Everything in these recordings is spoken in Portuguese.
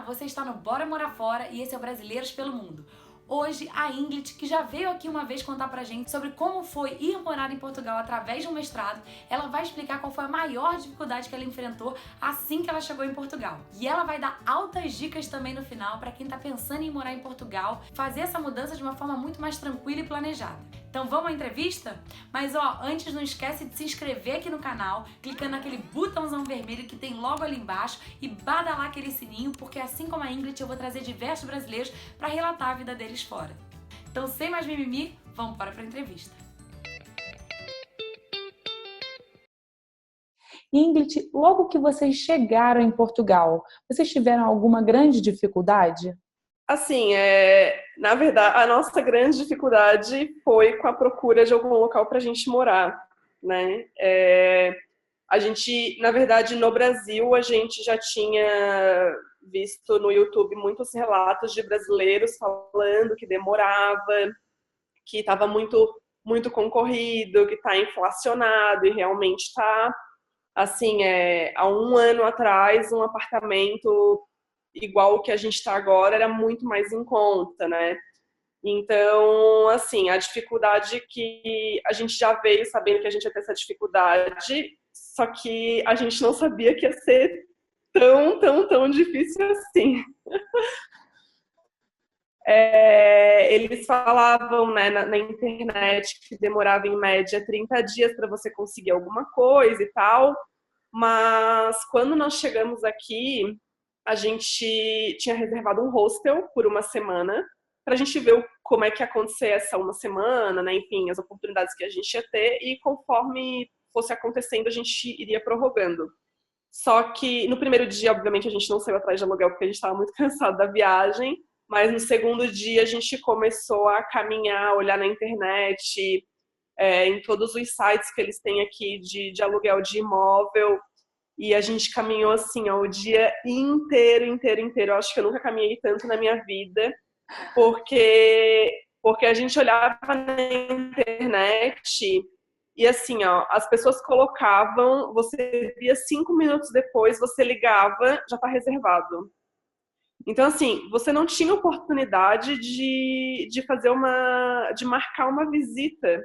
você está no Bora Morar Fora e esse é o Brasileiros pelo Mundo. Hoje, a Ingrid, que já veio aqui uma vez contar pra gente sobre como foi ir morar em Portugal através de um mestrado, ela vai explicar qual foi a maior dificuldade que ela enfrentou assim que ela chegou em Portugal. E ela vai dar altas dicas também no final para quem tá pensando em morar em Portugal, fazer essa mudança de uma forma muito mais tranquila e planejada. Então vamos à entrevista? Mas antes não esquece de se inscrever aqui no canal, clicando naquele botãozão vermelho que tem logo ali embaixo e badalar aquele sininho, porque assim como a Ingrid eu vou trazer diversos brasileiros para relatar a vida deles fora. Então sem mais mimimi, vamos para a entrevista. Ingrid, logo que vocês chegaram em Portugal, vocês tiveram alguma grande dificuldade? Assim, na verdade, a nossa grande dificuldade foi com a procura de algum local para a gente morar, né? A gente, na verdade, no Brasil, a gente já tinha visto no YouTube muitos relatos de brasileiros falando que demorava, que estava muito concorrido, que está inflacionado, e realmente está. Assim, há um ano atrás, um apartamento igual o que a gente está agora era muito mais em conta, né? Então, assim, a dificuldade que a gente já veio sabendo que a gente ia ter essa dificuldade, só que a gente não sabia que ia ser tão difícil assim. Eles falavam, né, na internet que demorava em média 30 dias para você conseguir alguma coisa e tal, mas quando nós chegamos aqui, a gente tinha reservado um hostel por uma semana para a gente ver como é que ia acontecer essa uma semana, né? Enfim, as oportunidades que a gente ia ter, e conforme fosse acontecendo a gente iria prorrogando. Só que no primeiro dia, obviamente, a gente não saiu atrás de aluguel porque a gente estava muito cansado da viagem, mas no segundo dia a gente começou a caminhar, olhar na internet, em todos os sites que eles têm aqui de aluguel de imóvel, e a gente caminhou assim, o dia inteiro. Eu acho que eu nunca caminhei tanto na minha vida, porque a gente olhava na internet e assim, as pessoas colocavam, você via 5 minutos depois, você ligava, já está reservado. Então, assim, você não tinha oportunidade de fazer de marcar uma visita,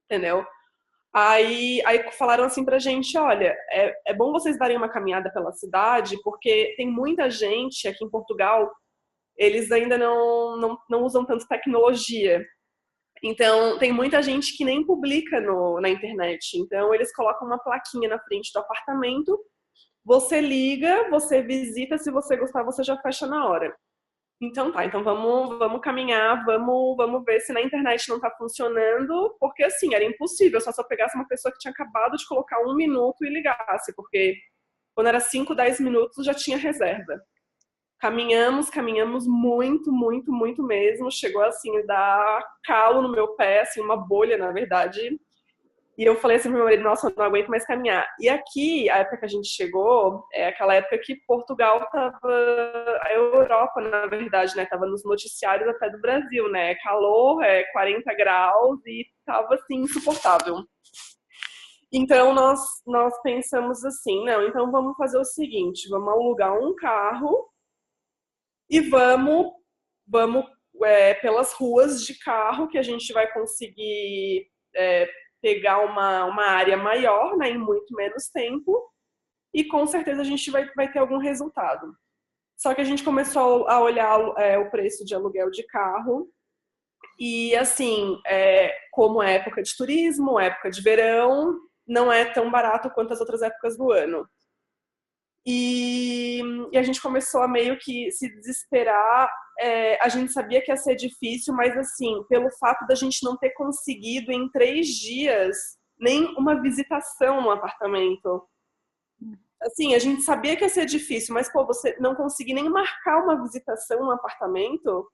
entendeu? Aí falaram assim pra gente, olha, é bom vocês darem uma caminhada pela cidade, porque tem muita gente aqui em Portugal, eles ainda não usam tanto tecnologia. Então, tem muita gente que nem publica na internet. Então, eles colocam uma plaquinha na frente do apartamento, você liga, você visita, se você gostar, você já fecha na hora. Então tá, então vamos caminhar, vamos ver se na internet não tá funcionando, porque assim, era impossível, só se eu pegasse uma pessoa que tinha acabado de colocar 1 minuto e ligasse, porque quando era 5, 10 minutos já tinha reserva. Caminhamos muito mesmo, chegou assim, a dar calo no meu pé, assim, uma bolha, na verdade. E eu falei assim pro meu marido, nossa, eu não aguento mais caminhar. E aqui, a época que a gente chegou, é aquela época que Portugal tava, a Europa, na verdade, né, tava nos noticiários até do Brasil, né, calor, 40 graus e tava, assim, insuportável. Então, nós pensamos assim, não, então vamos fazer o seguinte, vamos alugar um carro e vamos pelas ruas de carro que a gente vai conseguir pegar uma área maior, né, em muito menos tempo, e com certeza a gente vai ter algum resultado. Só que a gente começou a olhar o preço de aluguel de carro, e assim, como é época de turismo, época de verão, não é tão barato quanto as outras épocas do ano. E a gente começou a meio que se desesperar. A gente sabia que ia ser difícil, mas assim, pelo fato da gente não ter conseguido em 3 dias nem uma visitação no apartamento. Assim, a gente sabia que ia ser difícil, mas pô, você não conseguir nem marcar uma visitação no apartamento,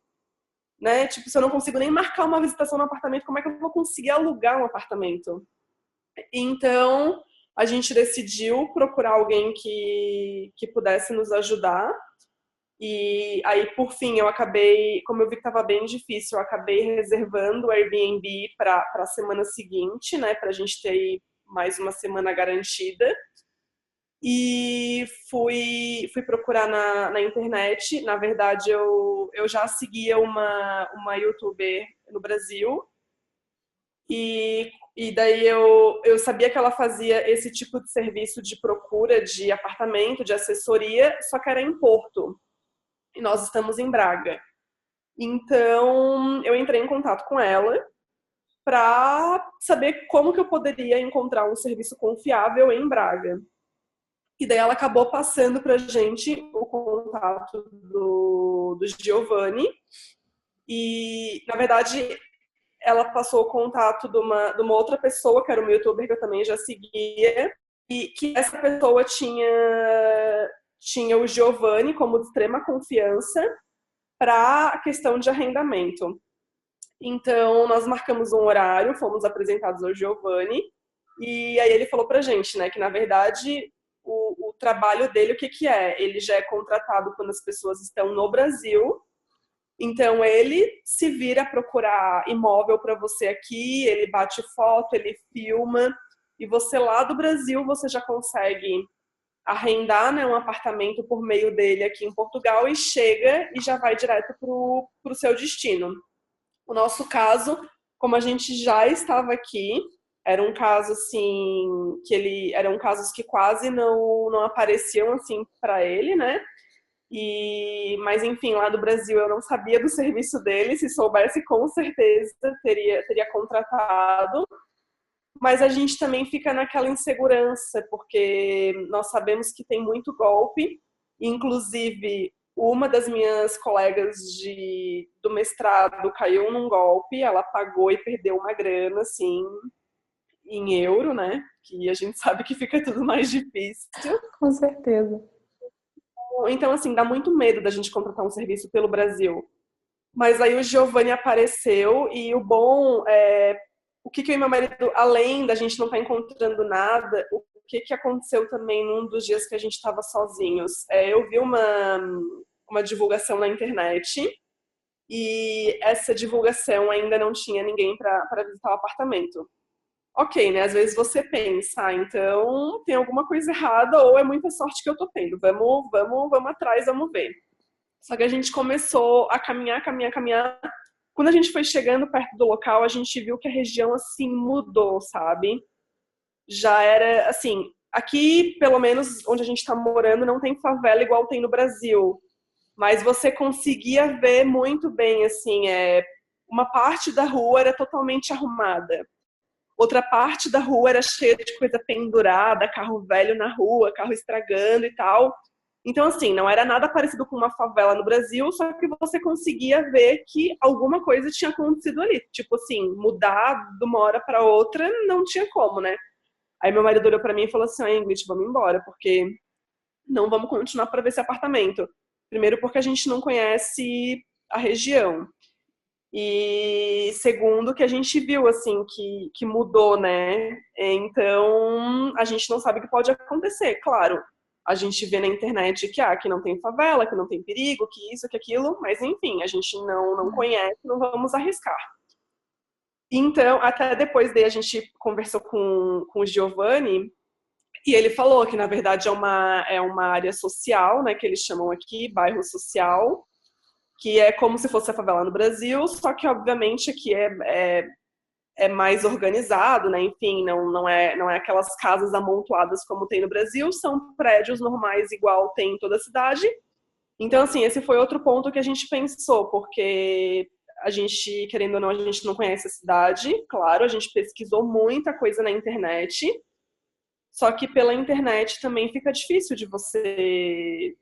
né? Tipo, se eu não consigo nem marcar uma visitação no apartamento, como é que eu vou conseguir alugar um apartamento? Então, a gente decidiu procurar alguém que pudesse nos ajudar. E aí, por fim, eu acabei, como eu vi que estava bem difícil, eu acabei reservando o Airbnb para a semana seguinte, né, para a gente ter mais uma semana garantida. e fui procurar na internet. Na verdade, eu já seguia uma youtuber no Brasil, e daí eu sabia que ela fazia esse tipo de serviço de procura de apartamento, de assessoria, só que era em Porto, e nós estamos em Braga. Então, eu entrei em contato com ela para saber como que eu poderia encontrar um serviço confiável em Braga. E daí ela acabou passando pra gente o contato do Giovanni. E, na verdade, ela passou o contato de uma outra pessoa, que era uma youtuber que eu também já seguia, e que essa pessoa tinha o Giovanni como de extrema confiança para a questão de arrendamento. Então, nós marcamos um horário, fomos apresentados ao Giovanni, e aí ele falou pra gente, né, que na verdade o trabalho dele, o que que é? Ele já é contratado quando as pessoas estão no Brasil, então ele se vira a procurar imóvel para você aqui, ele bate foto, ele filma, e você lá do Brasil, você já consegue arrendar, né, um apartamento por meio dele aqui em Portugal e chega e já vai direto pro seu destino. O nosso caso, como a gente já estava aqui, era um caso assim eram casos que quase não apareciam assim para ele, né? Mas enfim, lá do Brasil eu não sabia do serviço dele, se soubesse com certeza teria contratado. Mas a gente também fica naquela insegurança, porque nós sabemos que tem muito golpe, inclusive uma das minhas colegas do mestrado caiu num golpe, ela pagou e perdeu uma grana, assim, em euro, né? Que a gente sabe que fica tudo mais difícil. Com certeza. Então, assim, dá muito medo da gente contratar um serviço pelo Brasil. Mas aí o Giovanni apareceu e o bom é... O que eu e meu marido, além da gente não estar encontrando nada, o que aconteceu também num dos dias que a gente estava sozinhos? Eu vi uma divulgação na internet e essa divulgação ainda não tinha ninguém para visitar o apartamento. Ok, né? Às vezes você pensa, então tem alguma coisa errada ou é muita sorte que eu tô tendo. Vamos atrás, vamos ver. Só que a gente começou a caminhar. Quando a gente foi chegando perto do local, a gente viu que a região, assim, mudou, sabe? Já era, assim, aqui, pelo menos onde a gente tá morando, não tem favela igual tem no Brasil. Mas você conseguia ver muito bem, assim, uma parte da rua era totalmente arrumada. Outra parte da rua era cheia de coisa pendurada, carro velho na rua, carro estragando e tal. Então, assim, não era nada parecido com uma favela no Brasil, só que você conseguia ver que alguma coisa tinha acontecido ali. Tipo assim, mudar de uma hora para outra não tinha como, né? Aí meu marido olhou para mim e falou assim, Ingrid, vamos embora, porque não vamos continuar para ver esse apartamento. Primeiro porque a gente não conhece a região. E segundo que a gente viu, assim, que mudou, né? Então, a gente não sabe o que pode acontecer, claro. A gente vê na internet que não tem favela, que não tem perigo, que isso, que aquilo, mas enfim, a gente não conhece, não vamos arriscar. Então, até depois daí a gente conversou com o Giovanni e ele falou que, na verdade, é uma área social, né, que eles chamam aqui, bairro social, que é como se fosse a favela no Brasil, só que, obviamente, aqui é mais organizado, né? Enfim, não é aquelas casas amontoadas como tem no Brasil, são prédios normais igual tem em toda a cidade. Então, assim, esse foi outro ponto que a gente pensou, porque a gente, querendo ou não, a gente não conhece a cidade, claro, a gente pesquisou muita coisa na internet, só que pela internet também fica difícil de você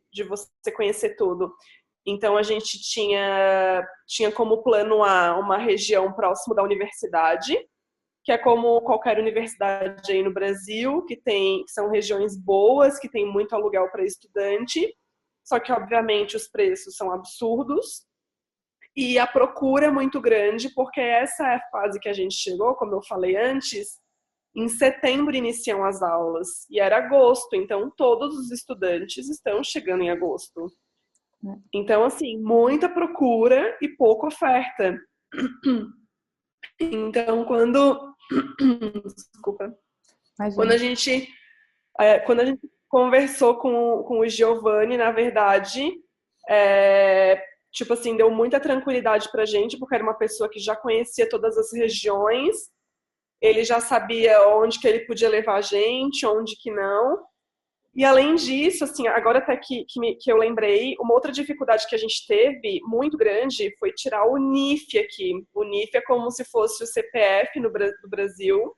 conhecer tudo. Então, a gente tinha como plano A uma região próximo da universidade, que é como qualquer universidade aí no Brasil, que são regiões boas, que tem muito aluguel para estudante, só que, obviamente, os preços são absurdos e a procura é muito grande, porque essa é a fase que a gente chegou, como eu falei antes, em setembro iniciam as aulas, e era agosto, então todos os estudantes estão chegando em agosto. Então, assim, muita procura e pouca oferta. Então, Desculpa. Imagina. Quando a gente conversou com o Giovanni, na verdade, tipo assim, deu muita tranquilidade pra gente, porque era uma pessoa que já conhecia todas as regiões, ele já sabia onde que ele podia levar a gente, onde que não. E além disso, assim, agora até que eu lembrei, uma outra dificuldade que a gente teve, muito grande, foi tirar o NIF aqui. O NIF é como se fosse o CPF do Brasil,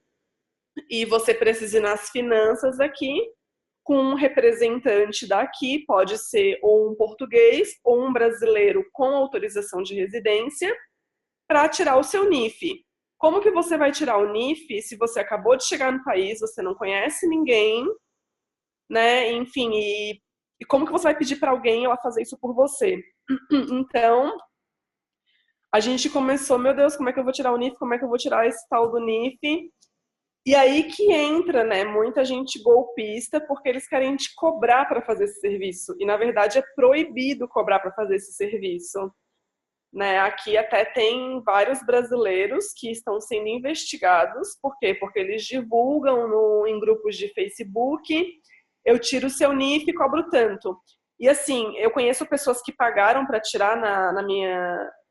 e você precisa ir nas finanças aqui, com um representante daqui, pode ser ou um português ou um brasileiro com autorização de residência, para tirar o seu NIF. Como que você vai tirar o NIF se você acabou de chegar no país, você não conhece ninguém, né? Enfim, e como que você vai pedir para alguém ela fazer isso por você? Então, a gente começou, meu Deus, como é que eu vou tirar o NIF? Como é que eu vou tirar esse tal do NIF? E aí que entra, né, muita gente golpista, porque eles querem te cobrar para fazer esse serviço. E, na verdade, é proibido cobrar para fazer esse serviço. Né? Aqui até tem vários brasileiros que estão sendo investigados. Por quê? Porque eles divulgam em grupos de Facebook, eu tiro o seu NIF e cobro tanto. E assim, eu conheço pessoas que pagaram para tirar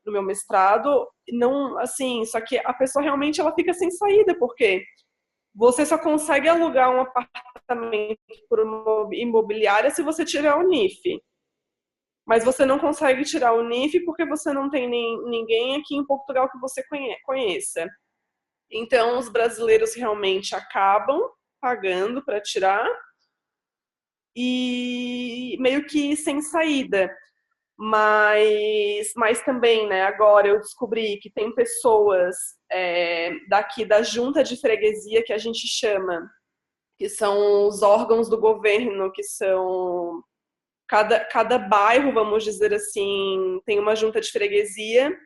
no meu mestrado, não, assim, só que a pessoa realmente ela fica sem saída, porque você só consegue alugar um apartamento por uma imobiliária se você tiver o NIF. Mas você não consegue tirar o NIF porque você não tem ninguém aqui em Portugal que você conheça. Então, os brasileiros realmente acabam pagando para tirar e meio que sem saída. Mas também, né, agora eu descobri que tem pessoas daqui da junta de freguesia, que a gente chama, que são os órgãos do governo, que são... Cada bairro, vamos dizer assim, tem uma junta de freguesia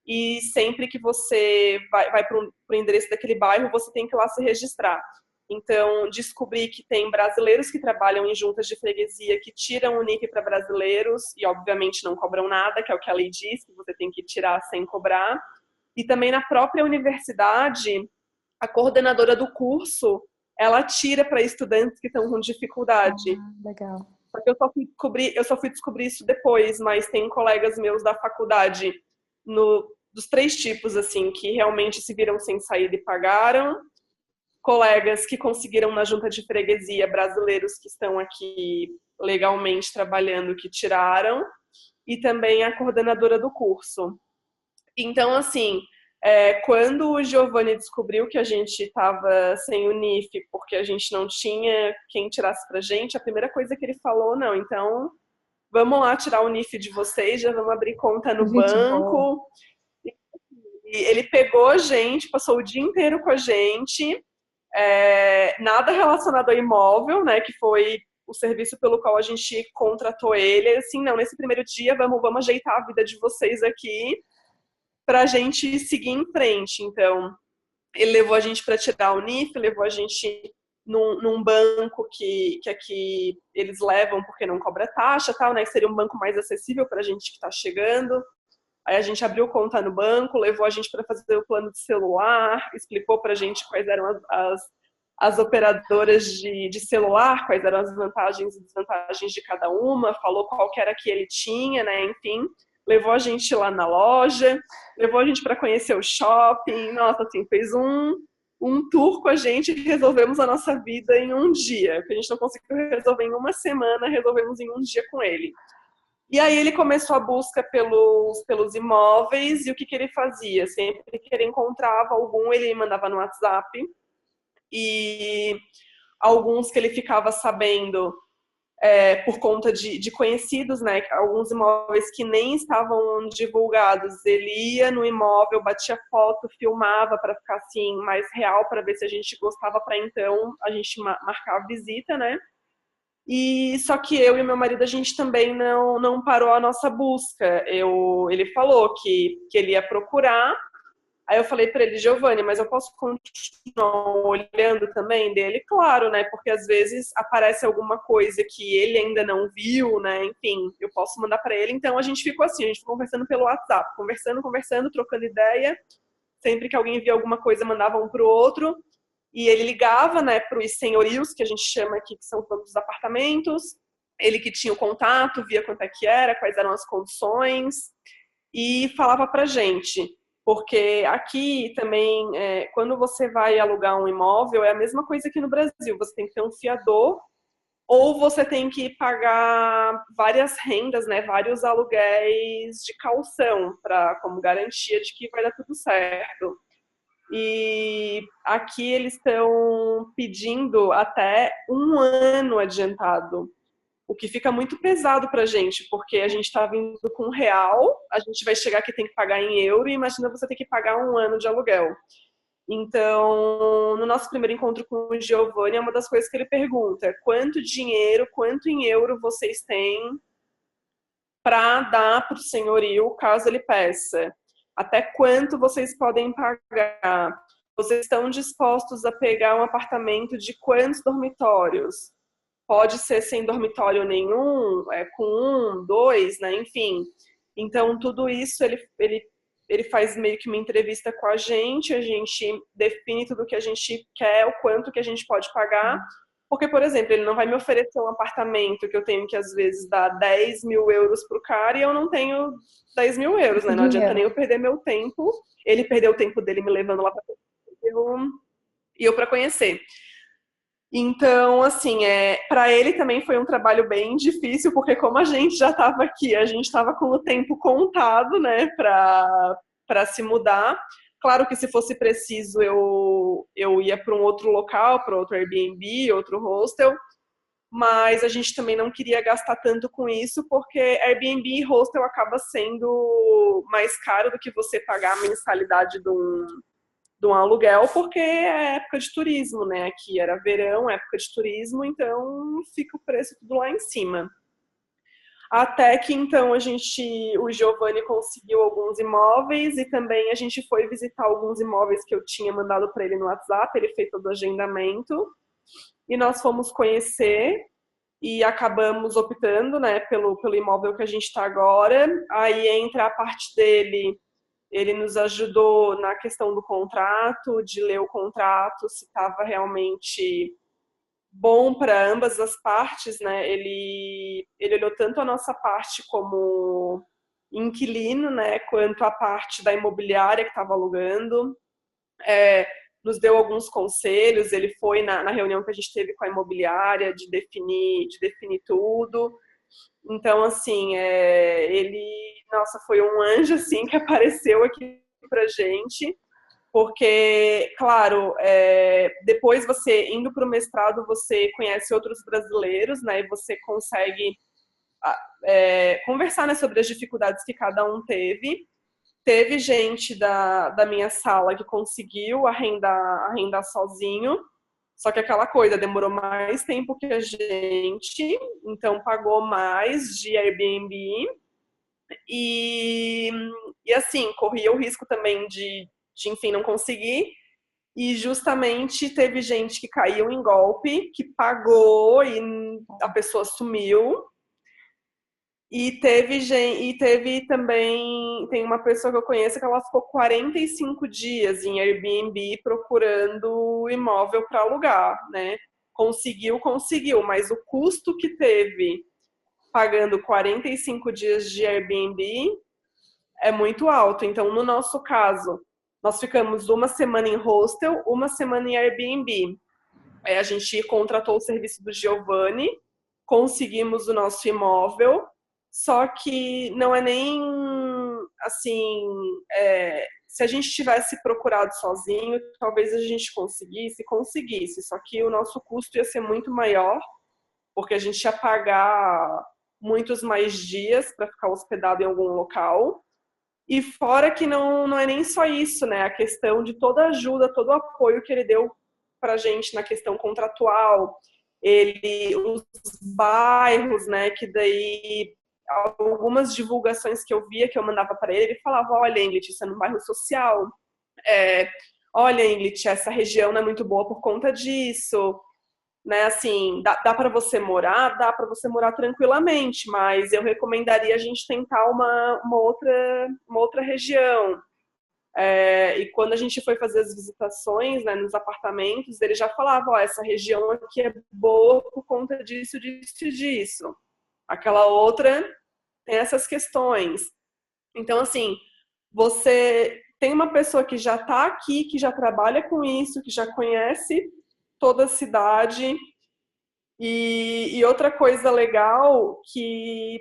e sempre que você vai para o endereço daquele bairro, você tem que ir lá se registrar. Então, descobri que tem brasileiros que trabalham em juntas de freguesia que tiram o NIF para brasileiros e, obviamente, não cobram nada, que é o que a lei diz, que você tem que tirar sem cobrar. E também na própria universidade, a coordenadora do curso, ela tira para estudantes que estão com dificuldade. Legal. Porque eu só fui descobrir isso depois, mas tem colegas meus da faculdade dos 3 tipos, assim, que realmente se viram sem saída e pagaram, colegas que conseguiram na junta de freguesia, brasileiros que estão aqui legalmente trabalhando, que tiraram, e também a coordenadora do curso. Então, assim, quando o Giovanni descobriu que a gente estava sem o NIF, porque a gente não tinha quem tirasse pra gente, a primeira coisa que ele falou, não, então vamos lá tirar o NIF de vocês, já vamos abrir conta no banco. E ele pegou a gente, passou o dia inteiro com a gente, nada relacionado ao imóvel, né, que foi o serviço pelo qual a gente contratou ele, assim, não, nesse primeiro dia vamos ajeitar a vida de vocês aqui, para a gente seguir em frente. Então, ele levou a gente para tirar o NIF, levou a gente num banco que aqui eles levam porque não cobra taxa, tal, né? Que seria um banco mais acessível para a gente que está chegando. Aí a gente abriu conta no banco, levou a gente para fazer o plano de celular, explicou para a gente quais eram as operadoras de celular, quais eram as vantagens e desvantagens de cada uma, falou qual que era que ele tinha, né? Enfim, levou a gente lá na loja, levou a gente para conhecer o shopping, nossa, assim, fez um tour com a gente e resolvemos a nossa vida em um dia. O que a gente não conseguiu resolver em uma semana, resolvemos em um dia com ele. E aí ele começou a busca pelos imóveis, e o que ele fazia? Sempre que ele encontrava algum, ele mandava no WhatsApp, e alguns que ele ficava sabendo por conta de conhecidos, né? Alguns imóveis que nem estavam divulgados. Ele ia no imóvel, batia foto, filmava para ficar assim mais real, para ver se a gente gostava, para então a gente marcar a visita, né? E só que eu e meu marido, a gente também não parou a nossa busca. Ele falou que ele ia procurar. Aí eu falei para ele, Giovanni, mas eu posso continuar olhando também dele? Claro, né? Porque às vezes aparece alguma coisa que ele ainda não viu, né? Enfim, eu posso mandar para ele. Então a gente ficou assim, a gente ficou conversando pelo WhatsApp, conversando, trocando ideia. Sempre que alguém via alguma coisa, mandava um pro outro. E ele ligava, né, para os senhorios, que a gente chama aqui, que são os donos dos apartamentos. Ele que tinha o contato, via quanto é que era, quais eram as condições, e falava pra gente. Porque aqui também, quando você vai alugar um imóvel, é a mesma coisa que no Brasil. Você tem que ter um fiador, ou você tem que pagar várias rendas, né, vários aluguéis de caução, como garantia de que vai dar tudo certo. E aqui eles estão pedindo até 1 ano adiantado, o que fica muito pesado para a gente, porque a gente está vindo com real, a gente vai chegar aqui tem que pagar em euro, e imagina você ter que pagar 1 ano de aluguel. Então, no nosso primeiro encontro com o Giovanni, é uma das coisas que ele pergunta: quanto dinheiro, quanto em euro vocês têm para dar para o senhorio, caso ele peça? Até quanto vocês podem pagar? Vocês estão dispostos a pegar um apartamento de quantos dormitórios? Pode ser sem dormitório nenhum, com 1, 2, né? Enfim. Então, tudo isso ele faz meio que uma entrevista com a gente define tudo o que a gente quer, o quanto que a gente pode pagar. Porque, por exemplo, ele não vai me oferecer um apartamento que eu tenho que, às vezes, dar 10 mil euros pro cara e eu não tenho 10 mil euros, né? Não adianta nem eu perder meu tempo. Ele perdeu o tempo dele me levando lá e eu para conhecer. Então, assim, para ele também foi um trabalho bem difícil, porque como a gente já estava aqui, a gente estava com o tempo contado, né, para se mudar. Claro que se fosse preciso eu ia para um outro local, para outro Airbnb, outro hostel, mas a gente também não queria gastar tanto com isso, porque Airbnb e hostel acaba sendo mais caro do que você pagar a mensalidade de um aluguel, porque é época de turismo, né? Aqui era verão, época de turismo, então fica o preço tudo lá em cima. Até que então o Giovanni conseguiu alguns imóveis e também a gente foi visitar alguns imóveis que eu tinha mandado para ele no WhatsApp, ele fez todo o agendamento e nós fomos conhecer e acabamos optando, né, pelo imóvel que a gente está agora. Aí entra a parte dele. Ele nos ajudou na questão do contrato, de ler o contrato, se estava realmente bom para ambas as partes, né? Ele olhou tanto a nossa parte como inquilino, né, quanto a parte da imobiliária que estava alugando. Nos deu alguns conselhos, ele foi na reunião que a gente teve com a imobiliária de definir tudo. Então, assim, nossa, foi um anjo, assim, que apareceu aqui pra gente, porque, claro, depois você, indo para o mestrado, você conhece outros brasileiros, né, e você consegue conversar, né, sobre as dificuldades que cada um teve. Teve gente da minha sala que conseguiu arrendar sozinho, só que aquela coisa demorou mais tempo que a gente, então pagou mais de Airbnb e assim, corria o risco também de enfim, não conseguir. E justamente teve gente que caiu em golpe, que pagou e a pessoa sumiu. E teve também, tem uma pessoa que eu conheço que ela ficou 45 dias em Airbnb procurando imóvel para alugar, né? Conseguiu, mas o custo que teve pagando 45 dias de Airbnb é muito alto. Então, no nosso caso, nós ficamos 1 semana em hostel, 1 semana em Airbnb. Aí a gente contratou o serviço do Giovanni, conseguimos o nosso imóvel, só que não é nem assim, se a gente tivesse procurado sozinho, talvez a gente conseguisse, só que o nosso custo ia ser muito maior, porque a gente ia pagar muitos mais dias para ficar hospedado em algum local. E fora que não é nem só isso, né? A questão de toda a ajuda, todo o apoio que ele deu pra gente na questão contratual, os bairros, né? Que daí algumas divulgações que eu via, que eu mandava para ele falava: olha, Ingrid, isso é num bairro social. Olha, Ingrid, essa região não é muito boa por conta disso. Né, assim, dá para você morar tranquilamente, mas eu recomendaria a gente tentar uma outra região. E quando a gente foi fazer as visitações, né, nos apartamentos, ele já falava, ó, essa região aqui é boa por conta disso, disso e disso. Aquela outra tem essas questões. Então, assim, você tem uma pessoa que já está aqui, que já trabalha com isso, que já conhece toda a cidade. E outra coisa legal, que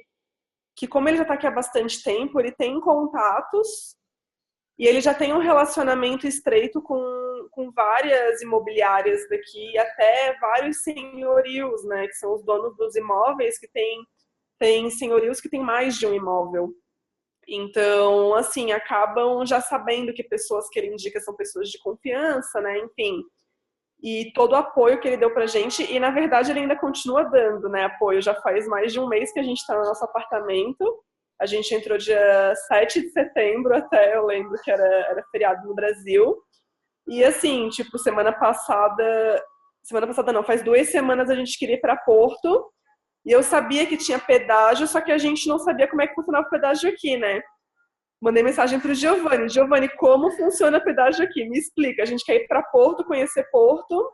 como ele já está aqui há bastante tempo, ele tem contatos e ele já tem um relacionamento estreito com várias imobiliárias daqui, até vários senhorios, né, que são os donos dos imóveis, que tem senhorios que têm mais de um imóvel. Então, assim, acabam já sabendo que pessoas que ele indica são pessoas de confiança, né, enfim. E todo o apoio que ele deu pra gente, e na verdade ele ainda continua dando, né, apoio. Já faz mais de um mês que a gente tá no nosso apartamento. A gente entrou dia 7 de setembro até, eu lembro que era feriado no Brasil. E assim, tipo, semana passada não, faz 2 semanas a gente queria ir pra Porto, e eu sabia que tinha pedágio, só que a gente não sabia como é que funcionava o pedágio aqui, né? Mandei mensagem pro Giovanni. Giovanni, como funciona o pedágio aqui? Me explica. A gente quer ir para Porto, conhecer Porto,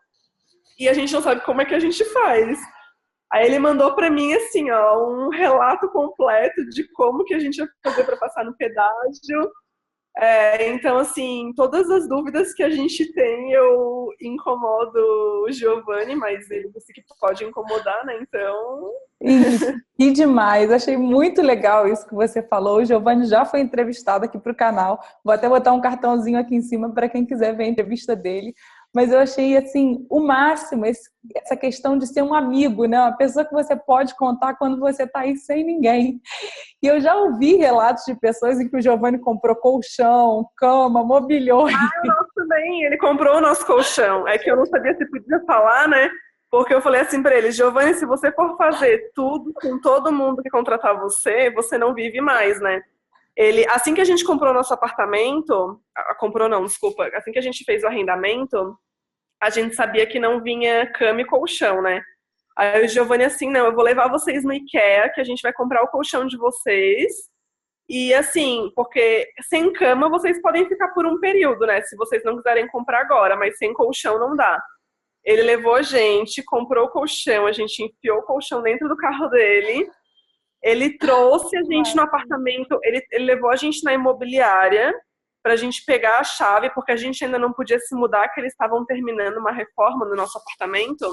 e a gente não sabe como é que a gente faz. Aí ele mandou para mim, assim, ó, um relato completo de como que a gente ia fazer para passar no pedágio. Então, assim, todas as dúvidas que a gente tem, eu incomodo o Giovanni, mas ele disse que pode incomodar, né? Então... E demais, achei muito legal isso que você falou. O Giovanni já foi entrevistado aqui para o canal. Vou até botar um cartãozinho aqui em cima para quem quiser ver a entrevista dele. Mas eu achei, assim, o máximo essa questão de ser um amigo, né? Uma pessoa que você pode contar quando você está aí sem ninguém. E eu já ouvi relatos de pessoas em que o Giovanni comprou colchão, cama, mobiliou. O nosso também, ele comprou o nosso colchão. É que eu não sabia se podia falar, né? Porque eu falei assim pra ele, Giovanni, se você for fazer tudo com todo mundo que contratar você, você não vive mais, né? Assim que a gente comprou nosso apartamento, assim que a gente fez o arrendamento, a gente sabia que não vinha cama e colchão, né? Aí o Giovanni assim, não, eu vou levar vocês no IKEA, que a gente vai comprar o colchão de vocês. E assim, porque sem cama vocês podem ficar por um período, né? Se vocês não quiserem comprar agora, mas sem colchão não dá. Ele levou a gente, comprou o colchão, a gente enfiou o colchão dentro do carro dele. Ele trouxe a gente no apartamento, ele levou a gente na imobiliária pra gente pegar a chave, porque a gente ainda não podia se mudar, que eles estavam terminando uma reforma no nosso apartamento.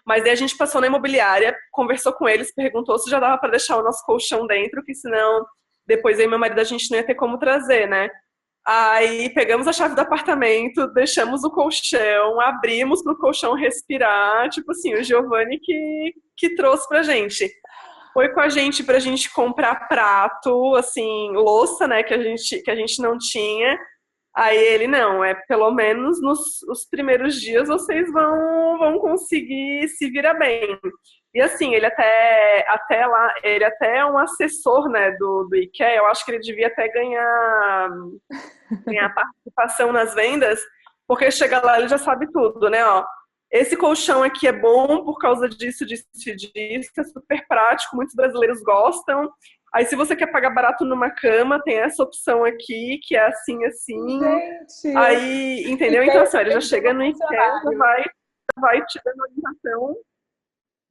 Mas aí a gente passou na imobiliária, conversou com eles, perguntou se já dava para deixar o nosso colchão dentro, que senão depois aí meu marido a gente não ia ter como trazer, né? Aí pegamos a chave do apartamento, deixamos o colchão, abrimos pro colchão respirar, tipo assim, o Giovanni que trouxe pra gente. Foi com a gente pra gente comprar prato, assim, louça, né, que a gente não tinha. Aí ele, não, pelo menos nos primeiros dias vocês vão conseguir se virar bem. E assim, ele até lá, ele até é um assessor, né, do IKEA, eu acho que ele devia até ganhar participação nas vendas, porque chega lá ele já sabe tudo, né, ó. Esse colchão aqui é bom por causa disso, disso e disso, é super prático, muitos brasileiros gostam. Aí, se você quer pagar barato numa cama, tem essa opção aqui, que é assim, assim. Gente, aí, entendeu? Então, assim, ele já chega no IKEA, vai te dando orientação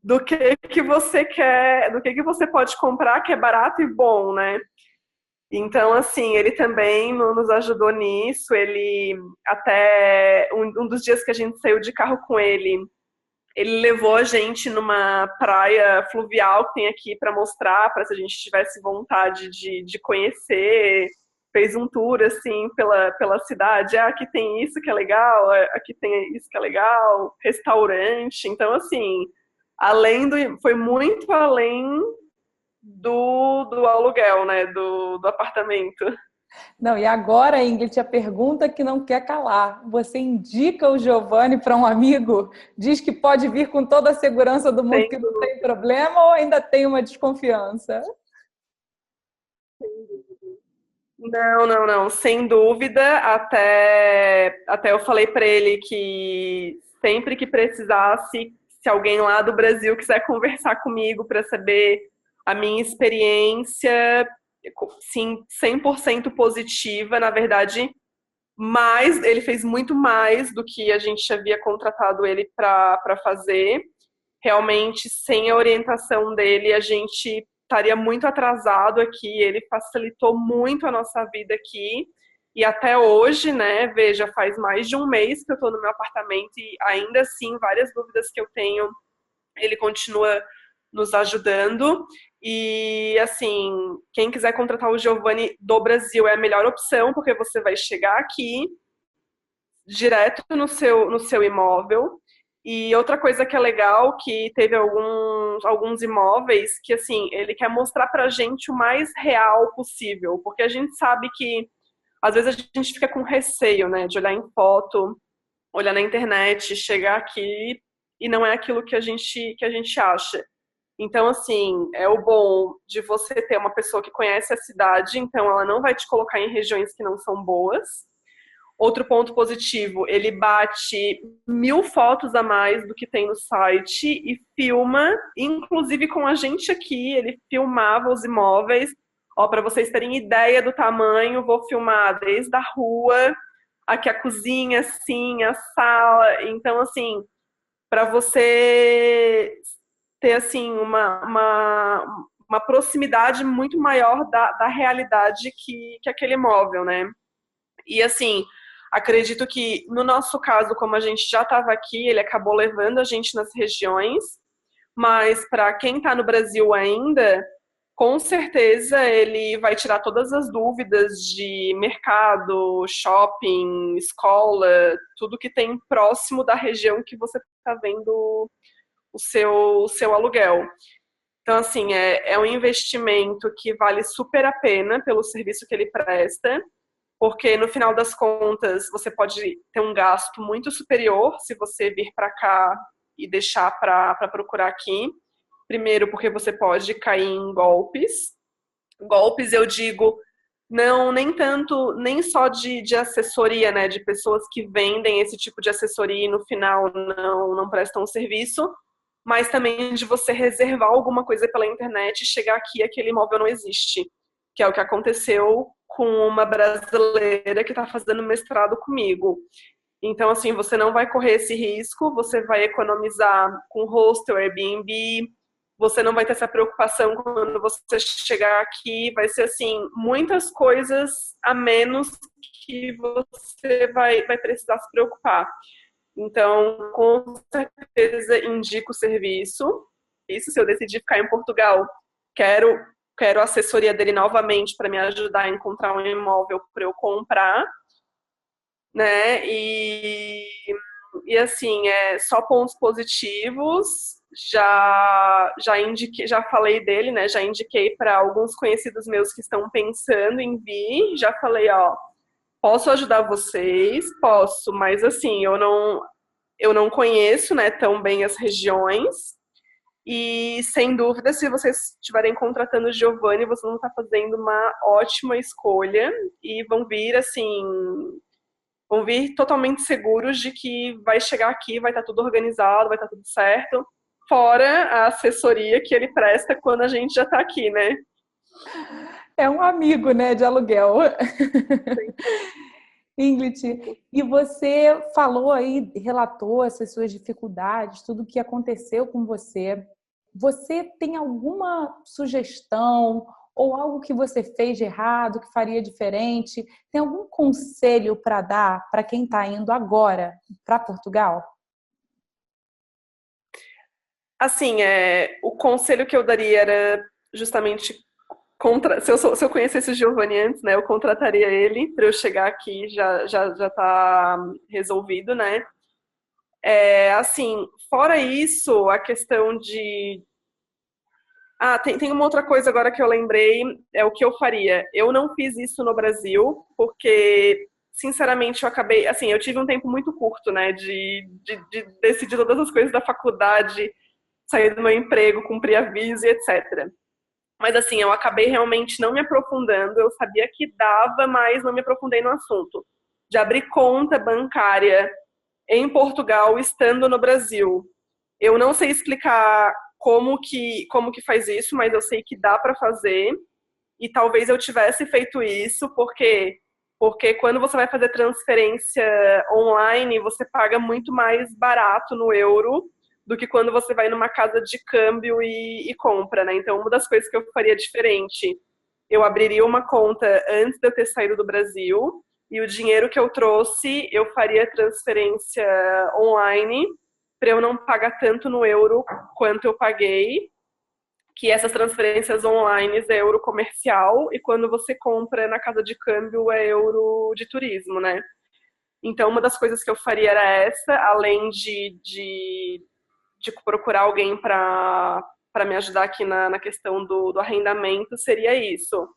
do que você quer, do que você pode comprar, que é barato e bom, né? Então, assim, ele também nos ajudou nisso. Ele, até um dos dias que a gente saiu de carro com ele levou a gente numa praia fluvial que tem aqui para mostrar, para se a gente tivesse vontade de conhecer. Fez um tour, assim, pela cidade. Aqui tem isso que é legal, aqui tem isso que é legal, restaurante. Então, assim, foi muito além do aluguel, né, do apartamento. Não, e agora, Ingrid, a pergunta que não quer calar. Você indica o Giovanni para um amigo? Diz que pode vir com toda a segurança do mundo, que não tem problema, ou ainda tem uma desconfiança? Não. Sem dúvida. Até eu falei para ele que sempre que precisasse, se alguém lá do Brasil quiser conversar comigo para saber a minha experiência, sim, 100% positiva, na verdade, mas ele fez muito mais do que a gente havia contratado ele para fazer. Realmente, sem a orientação dele, a gente estaria muito atrasado aqui. Ele facilitou muito a nossa vida aqui. E até hoje, né, veja, faz mais de um mês que eu estou no meu apartamento e ainda assim, várias dúvidas que eu tenho, ele continua nos ajudando. E, assim, quem quiser contratar o Giovanni do Brasil é a melhor opção, porque você vai chegar aqui direto no seu imóvel. E outra coisa que é legal, que teve alguns imóveis que, assim, ele quer mostrar pra gente o mais real possível, porque a gente sabe que, às vezes, a gente fica com receio, né, de olhar em foto, olhar na internet, chegar aqui e não é aquilo que a gente acha. Então, assim, é o bom de você ter uma pessoa que conhece a cidade, então ela não vai te colocar em regiões que não são boas. Outro ponto positivo, ele bate 1000 fotos a mais do que tem no site e filma, inclusive com a gente aqui, ele filmava os imóveis. Ó, para vocês terem ideia do tamanho, vou filmar desde a rua, aqui a cozinha, assim, a sala. Então, assim, para você ter, assim, uma proximidade muito maior da realidade que aquele imóvel, né? E, assim, acredito que, no nosso caso, como a gente já estava aqui, ele acabou levando a gente nas regiões, mas para quem está no Brasil ainda, com certeza ele vai tirar todas as dúvidas de mercado, shopping, escola, tudo que tem próximo da região que você está vendo o seu aluguel. Então, assim, é um investimento que vale super a pena pelo serviço que ele presta, porque no final das contas você pode ter um gasto muito superior se você vir para cá e deixar para procurar aqui. Primeiro, porque você pode cair em golpes. Golpes, eu digo, não, nem tanto, nem só de assessoria, né, de pessoas que vendem esse tipo de assessoria e no final não prestam o serviço, mas também de você reservar alguma coisa pela internet e chegar aqui e aquele imóvel não existe, que é o que aconteceu com uma brasileira que está fazendo mestrado comigo. Então, assim, você não vai correr esse risco, você vai economizar com hostel, Airbnb, você não vai ter essa preocupação quando você chegar aqui, vai ser, assim, muitas coisas a menos que você vai precisar se preocupar. Então, com certeza, indico o serviço. Isso, se eu decidir ficar em Portugal, quero a assessoria dele novamente para me ajudar a encontrar um imóvel para eu comprar, né? E assim, só pontos positivos. Já falei dele, né? Já indiquei para alguns conhecidos meus que estão pensando em vir. Já falei, ó, posso ajudar vocês? Posso, mas assim, eu não conheço, né, tão bem as regiões. E, sem dúvida, se vocês estiverem contratando o Giovanni, vocês vão estar fazendo uma ótima escolha e vão vir totalmente seguros de que vai chegar aqui, vai estar tudo organizado, vai estar tudo certo. Fora a assessoria que ele presta quando a gente já está aqui, né? É um amigo, né, de aluguel. Ingrid, e você falou aí, relatou essas suas dificuldades, tudo o que aconteceu com você. Você tem alguma sugestão ou algo que você fez de errado, que faria diferente? Tem algum conselho para dar para quem está indo agora para Portugal? Assim, o conselho que eu daria era justamente se eu conhecesse o Giovanni antes, né, eu contrataria ele para eu chegar aqui já tá resolvido, né? Assim, fora isso, a questão de tem uma outra coisa agora que eu lembrei, é o que eu faria. Eu não fiz isso no Brasil, porque, sinceramente, eu acabei, assim, eu tive um tempo muito curto, né, de decidir todas as coisas da faculdade, sair do meu emprego, cumprir aviso e etc. Mas, assim, eu acabei realmente não me aprofundando. Eu sabia que dava, mas não me aprofundei no assunto. De abrir conta bancária em Portugal, estando no Brasil. Eu não sei explicar como que faz isso, mas eu sei que dá para fazer. e talvez eu tivesse feito isso, porque quando você vai fazer transferência online, você paga muito mais barato no euro do que quando você vai numa casa de câmbio e compra, né? Então, uma das coisas que eu faria diferente, eu abriria uma conta antes de eu ter saído do Brasil, e o dinheiro que eu trouxe, eu faria transferência online para eu não pagar tanto no euro quanto eu paguei, que essas transferências online é euro comercial, e quando você compra na casa de câmbio é euro de turismo, né? Então, uma das coisas que eu faria era essa, além de procurar alguém para me ajudar aqui na questão do arrendamento, seria isso.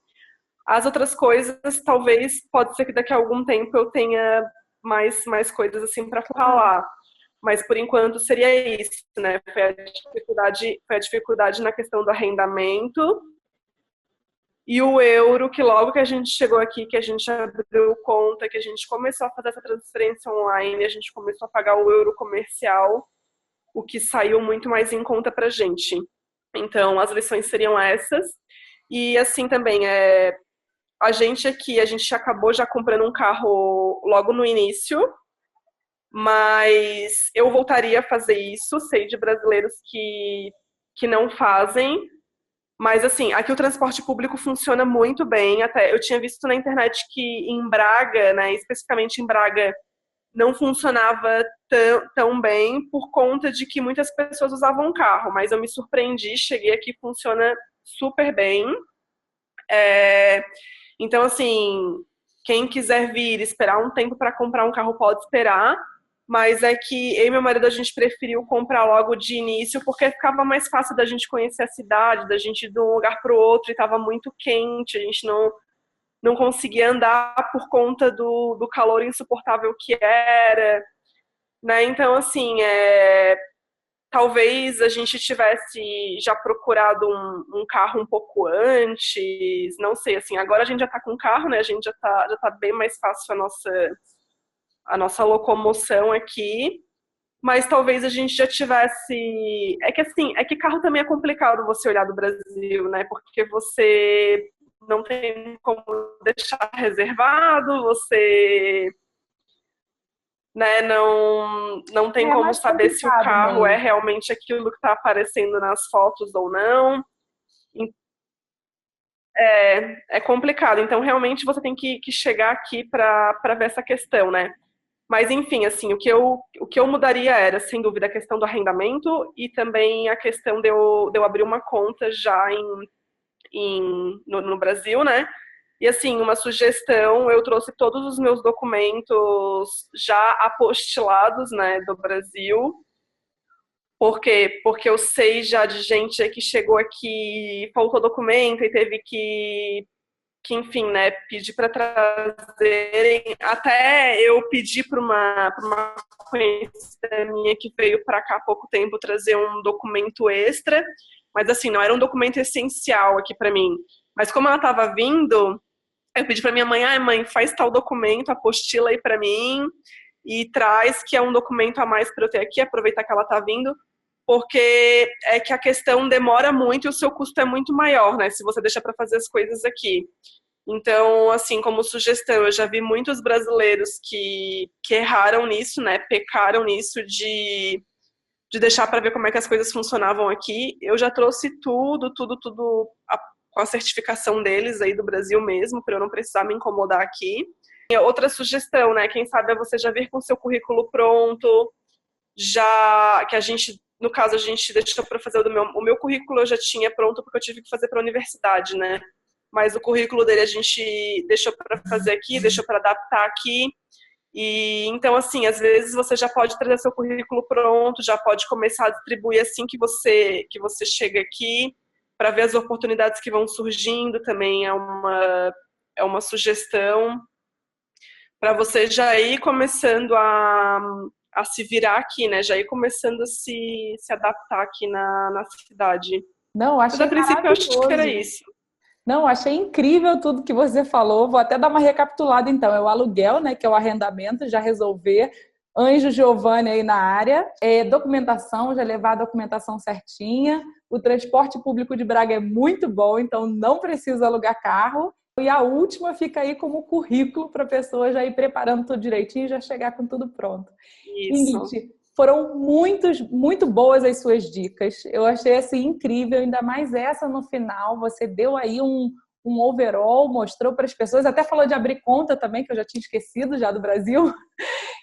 As outras coisas, talvez, pode ser que daqui a algum tempo eu tenha mais coisas assim para falar. Mas, por enquanto, seria isso, né? Foi a dificuldade na questão do arrendamento. E o euro, que logo que a gente chegou aqui, que a gente abriu conta, que a gente começou a fazer essa transferência online, a gente começou a pagar o euro comercial, o que saiu muito mais em conta pra gente. Então, as lições seriam essas. E, assim, também, a gente aqui, a gente acabou já comprando um carro logo no início, mas eu voltaria a fazer isso, sei de brasileiros que não fazem, mas assim, aqui o transporte público funciona muito bem, até eu tinha visto na internet que em Braga, né, especificamente em Braga, não funcionava tão bem por conta de que muitas pessoas usavam carro, mas eu me surpreendi, cheguei aqui, funciona super bem. Então, assim, quem quiser vir, esperar um tempo para comprar um carro, pode esperar, mas é que eu e meu marido, a gente preferiu comprar logo de início, porque ficava mais fácil da gente conhecer a cidade, da gente ir de um lugar para o outro, e estava muito quente, a gente não conseguia andar por conta do calor insuportável que era, né? Então, assim, talvez a gente tivesse já procurado um carro um pouco antes, não sei, assim, agora a gente já está com carro, né? A gente já tá bem mais fácil a nossa locomoção aqui, mas talvez a gente já tivesse... É que assim, é que carro também é complicado você olhar do Brasil, né? Porque você não tem como deixar reservado, você, né, não tem como mais saber se o carro mesmo. é realmente aquilo que está aparecendo nas fotos ou não. É complicado. Então, realmente, você tem que chegar aqui para ver essa questão, né? Mas, enfim, assim, o que eu mudaria era, sem dúvida, a questão do arrendamento e também a questão de eu abrir uma conta já no Brasil, né? E, assim, uma sugestão, eu trouxe todos os meus documentos já apostilados, né, do Brasil. Por quê? Porque eu sei já de gente que chegou aqui, faltou documento e teve que enfim, né, pedir para trazerem. Até eu pedi para uma conhecida minha que veio para cá há pouco tempo trazer um documento extra, mas assim, não era um documento essencial aqui para mim. Mas como ela estava vindo, eu pedi para minha mãe, mãe, faz tal documento, apostila aí para mim e traz, que é um documento a mais para eu ter aqui, aproveitar que ela está vindo, porque é que a questão demora muito e o seu custo é muito maior, né, se você deixar para fazer as coisas aqui. Então, assim, como sugestão, eu já vi muitos brasileiros que erraram nisso, né, pecaram nisso de deixar para ver como é que as coisas funcionavam aqui. Eu já trouxe tudo com a certificação deles aí do Brasil mesmo, para eu não precisar me incomodar aqui. E outra sugestão, né, quem sabe é você já vir com o seu currículo pronto, já que a gente, no caso, a gente deixou para fazer o meu currículo eu já tinha pronto porque eu tive que fazer para a universidade, né? Mas o currículo dele a gente deixou para fazer aqui, deixou para adaptar aqui. E então, assim, às vezes você já pode trazer seu currículo pronto, já pode começar a distribuir assim que você chega aqui, para ver as oportunidades que vão surgindo, também é uma sugestão para você já ir começando a se virar aqui, né? Já ir começando a se adaptar aqui na cidade. Não, Mas achei a princípio eu acho que era maravilhoso. isso. Não, achei incrível tudo que você falou. Vou até dar uma recapitulada, então. É o aluguel, né, que é o arrendamento, já resolver. Anjo Giovanni aí na área. Documentação, já levar a documentação certinha. O transporte público de Braga é muito bom, então não precisa alugar carro. E a última fica aí como currículo para a pessoa já ir preparando tudo direitinho e já chegar com tudo pronto. Isso. Ingrid, foram muito boas as suas dicas. Eu achei assim incrível, ainda mais essa no final. Você deu aí um overall, mostrou para as pessoas, até falou de abrir conta também, que eu já tinha esquecido já do Brasil.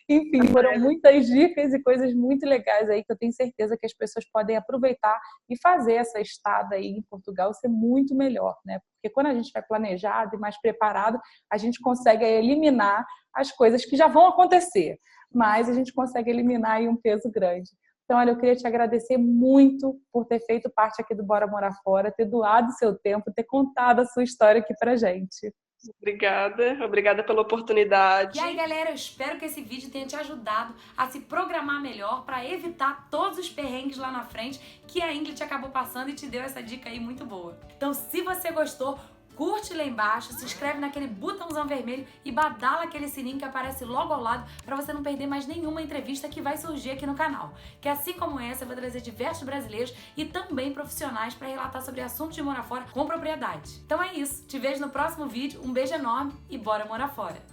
Enfim, foram muitas dicas e coisas muito legais aí que eu tenho certeza que as pessoas podem aproveitar e fazer essa estada aí em Portugal ser muito melhor, né? Porque quando a gente vai planejado e mais preparado, a gente consegue eliminar as coisas que já vão acontecer, mas a gente consegue eliminar aí um peso grande. Então, olha, eu queria te agradecer muito por ter feito parte aqui do Bora Morar Fora, ter doado seu tempo, ter contado a sua história aqui pra gente. Obrigada pela oportunidade. E aí, galera, eu espero que esse vídeo tenha te ajudado a se programar melhor para evitar todos os perrengues lá na frente que a Ingrid acabou passando e te deu essa dica aí muito boa. Então, se você gostou, curte lá embaixo, se inscreve naquele botãozão vermelho e badala aquele sininho que aparece logo ao lado para você não perder mais nenhuma entrevista que vai surgir aqui no canal. Que assim como essa, eu vou trazer diversos brasileiros e também profissionais para relatar sobre assuntos de morar fora com propriedade. Então é isso, te vejo no próximo vídeo, um beijo enorme e bora morar fora!